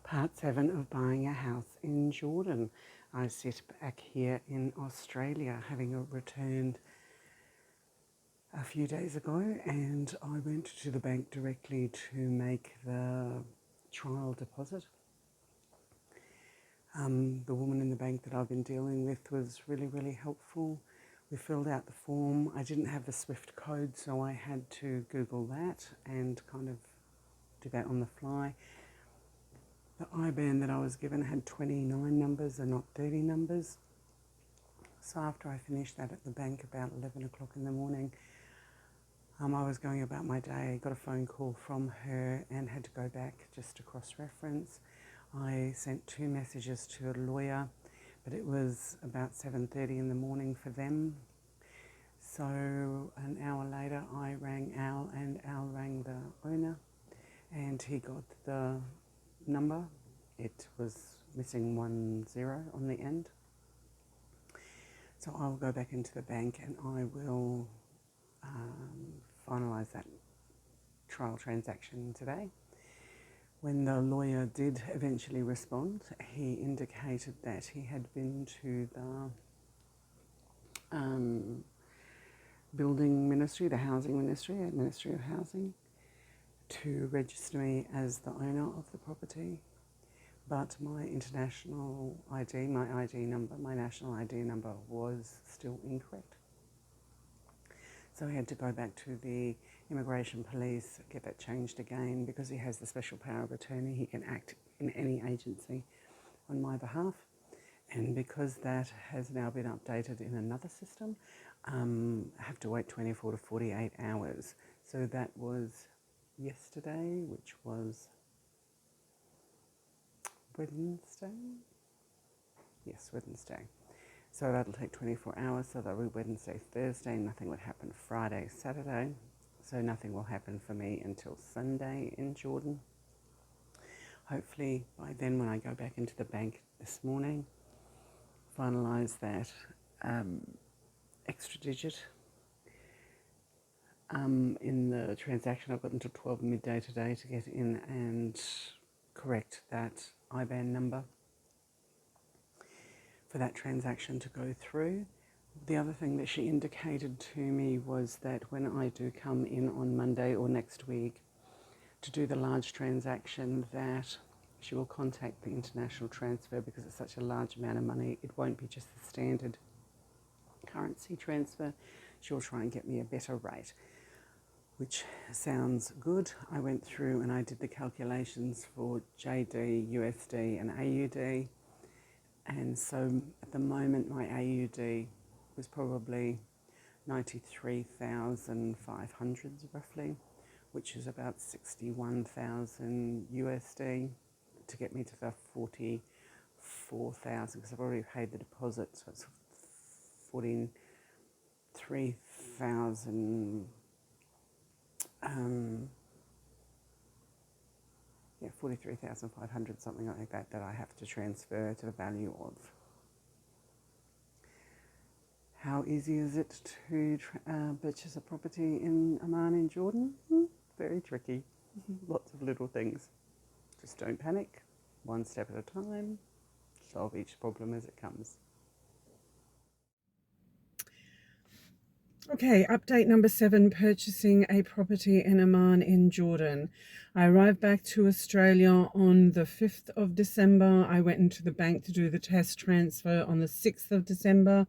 Part 7 of buying a house in Jordan. I sit back here in Australia, having returned a few days ago, and I went to the bank directly to make the trial deposit. The woman in the bank that I've been dealing with was really helpful. We filled out the form. I didn't have the Swift code, so I had to Google that and kind of do that on the fly. The IBAN that I was given had 29 numbers and not 30 numbers. So after I finished that at the bank about 11 o'clock in the morning, I was going about my day, got a phone call from her and had to go back just to cross-reference. I sent 2 messages to a lawyer, but it was about 7:30 in the morning for them. So an hour later I rang Al, and Al rang the owner, and he got the number. It was missing 10 on the end. So I will go back into the bank and I will finalise that trial transaction today. When the lawyer did eventually respond, he indicated that he had been to the building ministry, the housing ministry, Ministry of Housing, to register me as the owner of the property, but my international ID, my national ID number was still incorrect. So he had to go back to the immigration police, get that changed again, because he has the special power of attorney. He can act in any agency on my behalf. And because that has now been updated in another system, I have to wait 24 to 48 hours. So that was yesterday, which was Wednesday? Yes, Wednesday. So that'll take 24 hours, so that'll be Wednesday, Thursday. Nothing would happen Friday, Saturday. So nothing will happen for me until Sunday in Jordan. Hopefully by then, when I go back into the bank this morning, finalise that extra digit in the transaction. I've got until 12 midday today to get in and correct that IBAN number for that transaction to go through. The other thing that she indicated to me was that when I do come in on Monday or next week to do the large transaction, that she will contact the international transfer, because it's such a large amount of money. It won't be just the standard currency transfer. She'll try and get me a better rate, which sounds good. I went through and I did the calculations for JD, USD and AUD. And so at the moment my AUD was probably 93,500 roughly, which is about 61,000 USD to get me to the 44,000, because I've already paid the deposit, so it's 43,000. 43,500, something like that, that I have to transfer to the value of. How easy is it to purchase a property in Amman in Jordan? Very tricky. Lots of little things. Just don't panic. One step at a time. Solve each problem as it comes. Okay, update number 7, purchasing a property in Amman in Jordan. I arrived back to Australia on the 5th of December. I went into the bank to do the test transfer on the 6th of December.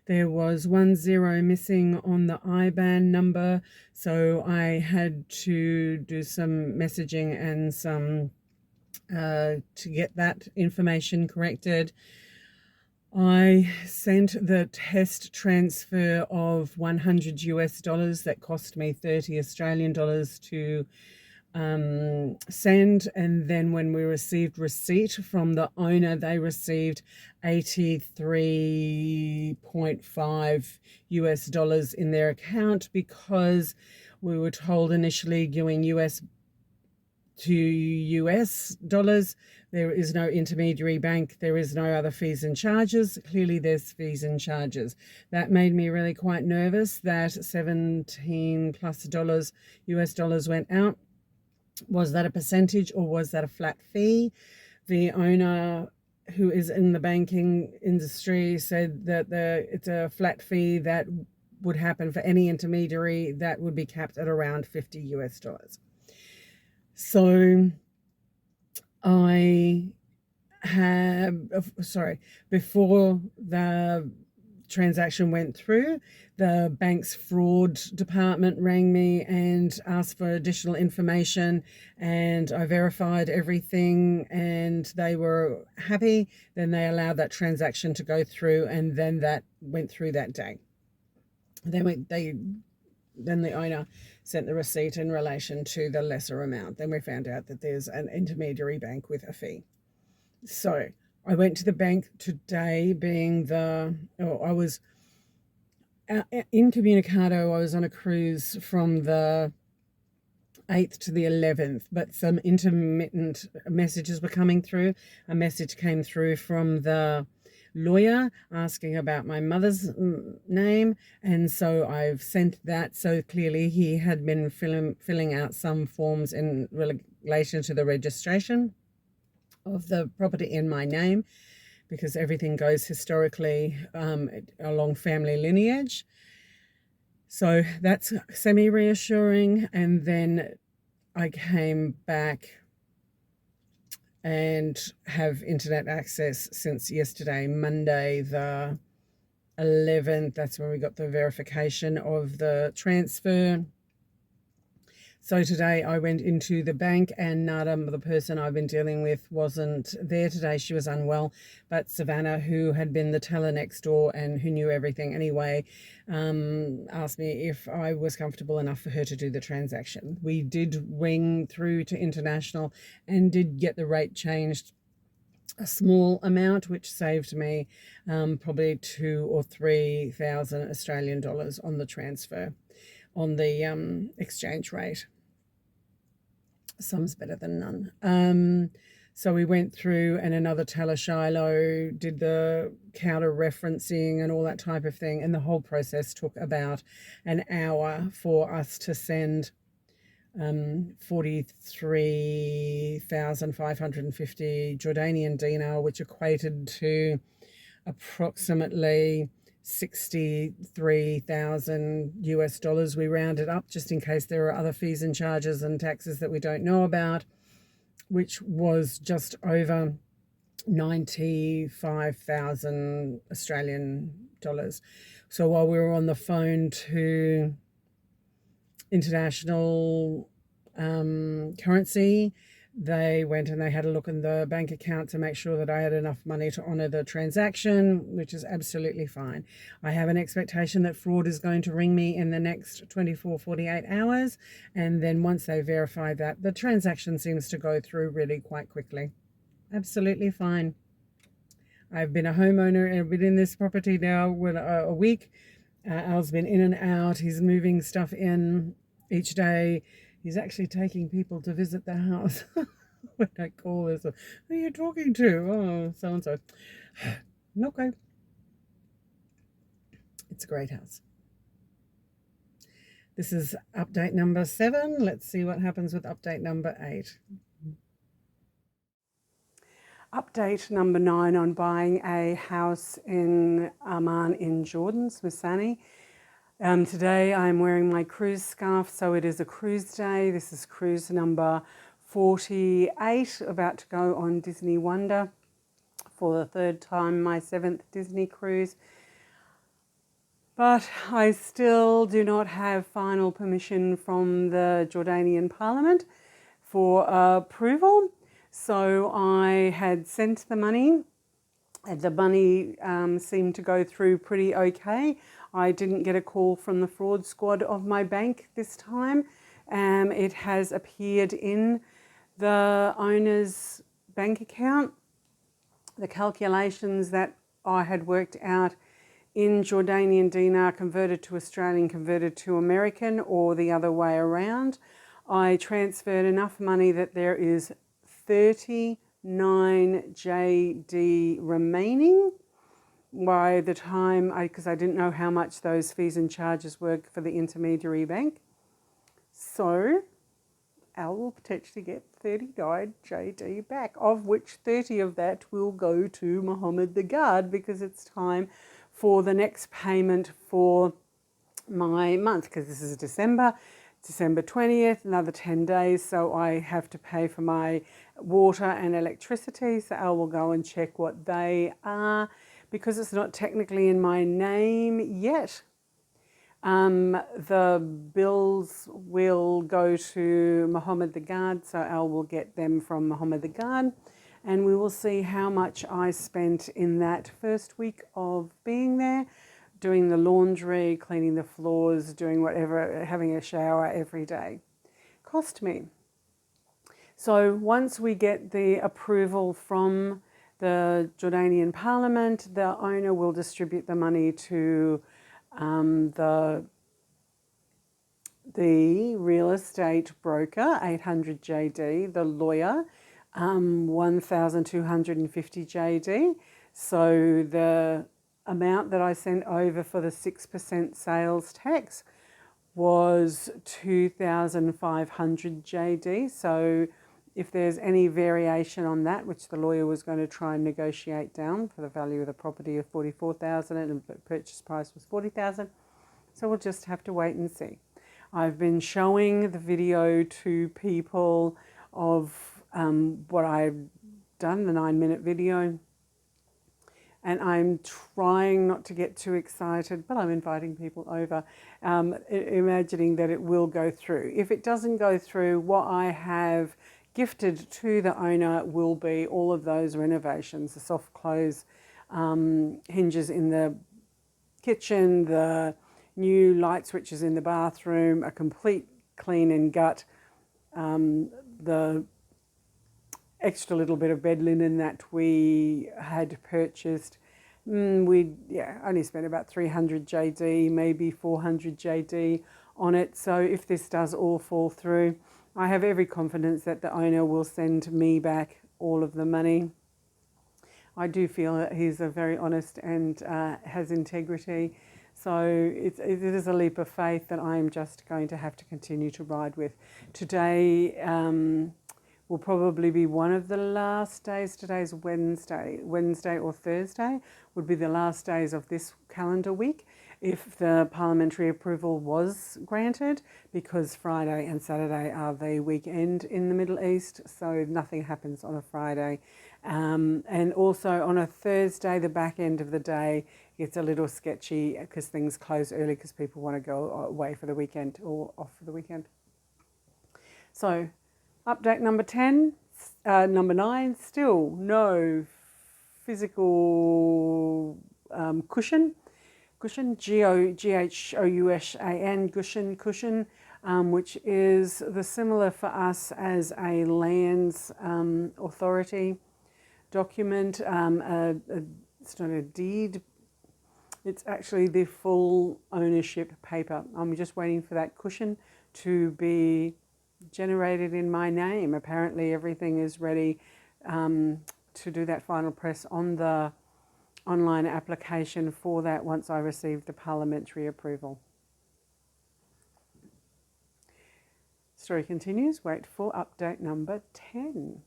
There was 10 missing on the IBAN number, so I had to do some messaging and some to get that information corrected. I sent the test transfer of $100 that cost me 30 Australian dollars to send, and then when we received receipt from the owner, they received $83.5 in their account, because we were told initially going US to US dollars. There is no intermediary bank. There is no other fees and charges. Clearly there's fees and charges. That made me really quite nervous that $17+ US dollars went out. Was that a percentage or was that a flat fee? The owner, who is in the banking industry, said that it's a flat fee that would happen for any intermediary that would be capped at around $50. So I before the transaction went through, the bank's fraud department rang me and asked for additional information, and I verified everything and they were happy. Then they allowed that transaction to go through, and then that went through that day. Then the owner sent the receipt in relation to the lesser amount. Then we found out that there's an intermediary bank with a fee. So I went to the bank today, I was incommunicado. I was on a cruise from the 8th to the 11th, but some intermittent messages were coming through. A message came through from the lawyer asking about my mother's name, and so I've sent that. So clearly he had been filling out some forms in relation to the registration of the property in my name, because everything goes historically along family lineage. So that's semi-reassuring. And then I came back and have internet access since yesterday, Monday the 11th. That's when we got the verification of the transfer. So today I went into the bank, and Nada, the person I've been dealing with, wasn't there today. She was unwell. But Savannah, who had been the teller next door and who knew everything anyway, asked me if I was comfortable enough for her to do the transaction. We did ring through to international and did get the rate changed a small amount, which saved me probably 2,000 or 3,000 Australian dollars on the transfer, on the exchange rate. Some's better than none. So we went through, and another teller, Shiloh, did the counter referencing and all that type of thing, and the whole process took about an hour for us to send 43,550 Jordanian dinar, which equated to approximately 63,000 US dollars. We rounded up just in case there are other fees and charges and taxes that we don't know about, which was just over 95,000 Australian dollars. So while we were on the phone to international currency, they went and they had a look in the bank account to make sure that I had enough money to honour the transaction, which is absolutely fine. I have an expectation that fraud is going to ring me in the next 24, 48 hours. And then once they verify that, the transaction seems to go through really quite quickly. Absolutely fine. I've been a homeowner and been in this property now a week. Al's been in and out. He's moving stuff in each day. He's actually taking people to visit the house. When I call this, who are you talking to? Oh, so-and-so. Okay. It's a great house. This is update number 7. Let's see what happens with update number 8. Update number 9 on buying a house in Amman in Jordan, Swisani. Today I'm wearing my cruise scarf, so it is a cruise day. This is cruise number 48, about to go on Disney Wonder for the 3rd time, my 7th Disney cruise. But I still do not have final permission from the Jordanian Parliament for approval. So I had sent the money, and the money seemed to go through pretty okay. I didn't get a call from the fraud squad of my bank this time. It has appeared in the owner's bank account. The calculations that I had worked out in Jordanian dinar converted to Australian, converted to American, or the other way around. I transferred enough money that there is 39 JD remaining by the time, because I didn't know how much those fees and charges were for the intermediary bank. So Al will potentially get 39 JD back, of which 30 of that will go to Mohammed the Guard, because it's time for the next payment for my month, because this is December 20th, another 10 days, so I have to pay for my water and electricity. So Al will go and check what they are, because it's not technically in my name yet. The bills will go to Mohammed the Guard, so Al will get them from Mohammed the Guard, and we will see how much I spent in that first week of being there, doing the laundry, cleaning the floors, doing whatever, having a shower every day. Cost me. So once we get the approval from the Jordanian Parliament, the owner will distribute the money to the real estate broker, 800 JD, the lawyer, 1,250 JD. So the amount that I sent over for the 6% sales tax was 2,500 JD. So if there's any variation on that, which the lawyer was going to try and negotiate down for the value of the property of 44,000 and the purchase price was 40,000. So we'll just have to wait and see. I've been showing the video to people of what I've done, the 9-minute video. And I'm trying not to get too excited, but I'm inviting people over, imagining that it will go through. If it doesn't go through, what I have gifted to the owner will be all of those renovations, the soft close hinges in the kitchen, the new light switches in the bathroom, a complete clean and gut, the extra little bit of bed linen that we had purchased. We only spent about 300 JD, maybe 400 JD on it. So if this does all fall through, I have every confidence that the owner will send me back all of the money. I do feel that he's a very honest and has integrity. So it is a leap of faith that I'm just going to have to continue to ride with. Today will probably be one of the last days. Today's Wednesday or Thursday would be the last days of this calendar week if the parliamentary approval was granted, because Friday and Saturday are the weekend in the Middle East, so nothing happens on a Friday. And also on a Thursday, the back end of the day gets a little sketchy because things close early because people want to go away for the weekend or off for the weekend. So update number 9, still no physical cushion, G-H-O-U-S-A-N, cushion, which is the similar for us as a lands authority document. It's not a deed, it's actually the full ownership paper. I'm just waiting for that cushion to be generated in my name. Apparently everything is ready to do that final press on the online application for that once I receive the parliamentary approval. Story continues. Wait for update number 10.